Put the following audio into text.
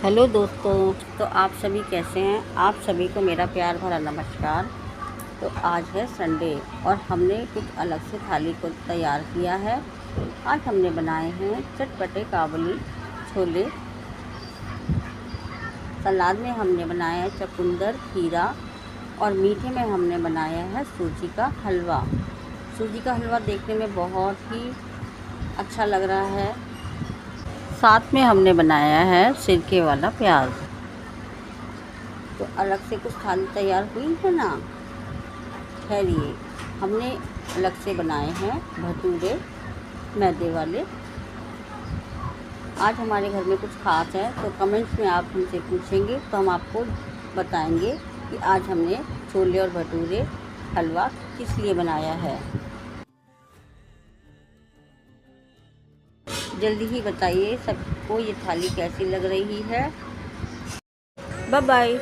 Hello दोस्तों। तो आप सभी कैसे हैं? आप सभी को मेरा प्यार भरा नमस्कार। तो आज है संडे और हमने कुछ अलग से थाली को तैयार किया है। आज हमने बनाए हैं चटपटे काबुली छोले। सलाद में हमने बनाया है चुकंदर, खीरा और मीठे में हमने बनाया है सूजी का हलवा। सूजी का हलवा देखने में बहुत ही अच्छा लग रहा है। साथ में हमने बनाया है सिरके वाला प्याज। तो अलग से कुछ थाली तैयार हुई है ना। ठहरिए, हमने अलग से बनाए हैं भटूरे मैदे वाले। आज हमारे घर में कुछ खास है तो कमेंट्स में आप हमसे पूछेंगे तो हम आपको बताएंगे कि आज हमने छोले और भटूरे हलवा किस लिए बनाया है। जल्दी ही बताइए सबको ये थाली कैसी लग रही है। Bye bye.